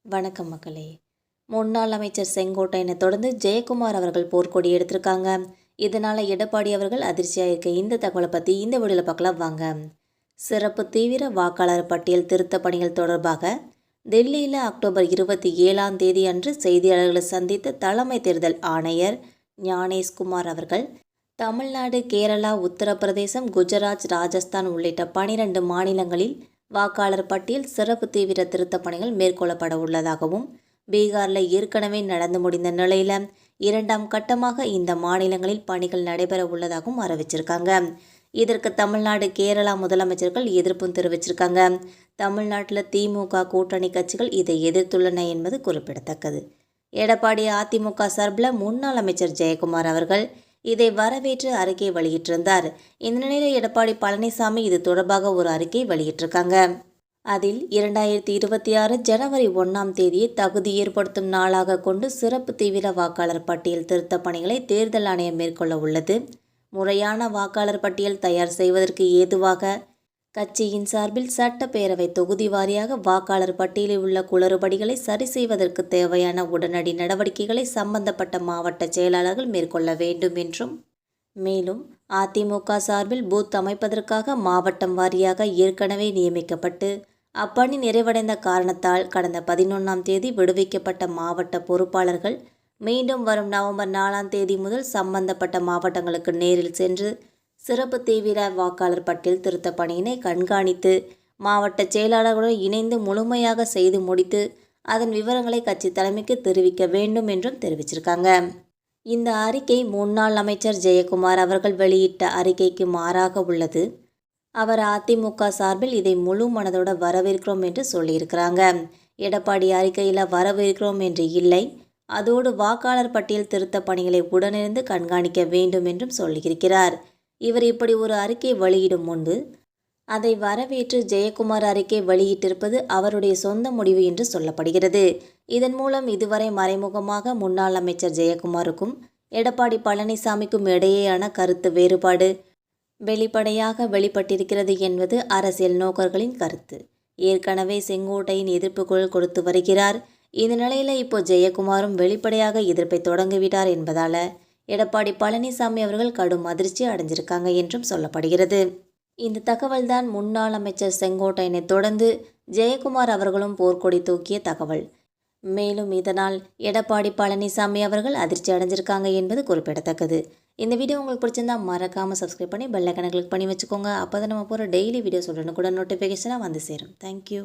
வணக்கம் மக்களே. முன்னாள் அமைச்சர் செங்கோட்டையனை தொடர்ந்து ஜெயக்குமார் அவர்கள் போர்க்கொடி எடுத்திருக்காங்க. இதனால் எடப்பாடி அவர்கள் அதிர்ச்சியாக இருக்க இந்த தகவலை பற்றி இந்த வீடியோவில் பார்க்கலாம் வாங்க. சிறப்பு தீவிர வாக்காளர் பட்டியல் திருத்த பணிகள் தொடர்பாக டெல்லியில் அக்டோபர் 27 அன்று செய்தியாளர்களை சந்தித்த தலைமை தேர்தல் ஆணையர் ஞானேஷ்குமார் அவர்கள் தமிழ்நாடு, கேரளா, உத்தரப்பிரதேசம், குஜராத், ராஜஸ்தான் உள்ளிட்ட 12 மாநிலங்களில் வாக்காளர் பட்டியல் சிறப்பு தீவிர திருத்த பணிகள் மேற்கொள்ளப்பட உள்ளதாகவும், பீகாரில் ஏற்கனவே நடந்து முடிந்த நிலையில் 2ஆம் கட்டமாக இந்த மாநிலங்களில் பணிகள் நடைபெற உள்ளதாகவும் அறிவிச்சிருக்காங்க. இதற்கு தமிழ்நாடு, கேரளா முதலமைச்சர்கள் எதிர்ப்பும் தெரிவிச்சிருக்காங்க. தமிழ்நாட்டில் திமுக கூட்டணி கட்சிகள் இதை எதிர்த்துள்ளன என்பது குறிப்பிடத்தக்கது. எடப்பாடி அதிமுக சார்பில் முன்னாள் அமைச்சர் ஜெயக்குமார் அவர்கள் இதை வரவேற்று அறிக்கை வெளியிட்டிருந்தார். இந்த நிலையில் எடப்பாடி பழனிசாமி இது தொடர்பாக ஒரு அறிக்கை வெளியிட்டிருக்காங்க. அதில் 2026 ஜனவரி 1 தகுதி ஏற்படுத்தும் நாளாக கொண்டு சிறப்பு தீவிர வாக்காளர் பட்டியல் திருத்த பணிகளை தேர்தல் ஆணையம் மேற்கொள்ள உள்ளது. முறையான வாக்காளர் பட்டியல் தயார் செய்வதற்கு ஏதுவாக கட்சியின் சார்பில் சட்டப்பேரவை தொகுதி வாரியாக வாக்காளர் பட்டியலில் உள்ள குளறுபடிகளை சரி செய்வதற்கு தேவையான உடனடி நடவடிக்கைகளை சம்பந்தப்பட்ட மாவட்ட செயலாளர்கள் மேற்கொள்ள வேண்டும் என்றும், மேலும் அதிமுக சார்பில் பூத் அமைப்பதற்காக மாவட்டம் வாரியாக ஏற்கனவே நியமிக்கப்பட்டு அப்பணி நிறைவடைந்த காரணத்தால் கடந்த 11 விடுவிக்கப்பட்ட மாவட்ட பொறுப்பாளர்கள் மீண்டும் வரும் நவம்பர் 4 முதல் சம்பந்தப்பட்ட மாவட்டங்களுக்கு நேரில் சென்று சிறப்பு தீவிர வாக்காளர் பட்டியல் திருத்த பணியினை கண்காணித்து மாவட்ட செயலாளர்களுடன் இணைந்து முழுமையாக செய்து முடித்து அதன் விவரங்களை கட்சி தலைமைக்கு தெரிவிக்க வேண்டும் என்றும் தெரிவிச்சிருக்காங்க. இந்த அறிக்கை முன்னாள் அமைச்சர் ஜெயக்குமார் அவர்கள் வெளியிட்ட அறிக்கைக்கு மாறாக உள்ளது. அவர் அதிமுக சார்பில் இதை முழு மனதோட வரவேற்கிறோம் என்று சொல்லியிருக்கிறாங்க. எடப்பாடி அறிக்கையில் வரவேற்கிறோம் என்று இல்லை, அதோடு வாக்காளர் பட்டியல் திருத்த பணிகளை உடனிருந்து கண்காணிக்க வேண்டும் என்றும் சொல்லியிருக்கிறார். இவர் இப்படி ஒரு அறிக்கை வெளியிடும் முன்பு அதை வரவேற்று ஜெயக்குமார் அறிக்கை வெளியிட்டிருப்பது அவருடைய சொந்த முடிவு என்று சொல்லப்படுகிறது. இதன் மூலம் இதுவரை மறைமுகமாக முன்னாள் அமைச்சர் ஜெயக்குமாருக்கும் எடப்பாடி பழனிசாமிக்கும் இடையேயான கருத்து வேறுபாடு வெளிப்படையாக வெளிப்பட்டிருக்கிறது என்பது அரசியல் நோக்கர்களின் கருத்து. ஏற்கனவே செங்கோட்டையின் எதிர்ப்பு குரல் கொடுத்து வருகிறார். இந்த நிலையில் இப்போ ஜெயக்குமாரும் வெளிப்படையாக எதிர்ப்பை தொடங்கிவிட்டார் என்பதால எடப்பாடி பழனிசாமி அவர்கள் கடும் அதிர்ச்சி அடைஞ்சிருக்காங்க என்றும் சொல்லப்படுகிறது. இந்த தகவல் தான் முன்னாள் அமைச்சர் செங்கோட்டையனை தொடர்ந்து ஜெயக்குமார் அவர்களும் போர்க்கொடி தூக்கிய தகவல். மேலும் இதனால் எடப்பாடி பழனிசாமி அவர்கள் அதிர்ச்சி அடைஞ்சிருக்காங்க என்பது குறிப்பிடத்தக்கது. இந்த வீடியோ உங்களுக்கு பிடிச்சிருந்தா மறக்காமல் சப்ஸ்கிரைப் பண்ணி பெல் ஐகானை கிளிக் பண்ணி வச்சுக்கோங்க. அப்போ தான் நம்ம போகிற டெய்லி வீடியோஸ் உடனுக்குடன் நோட்டிஃபிகேஷனாக வந்து சேரும். தேங்க்யூ.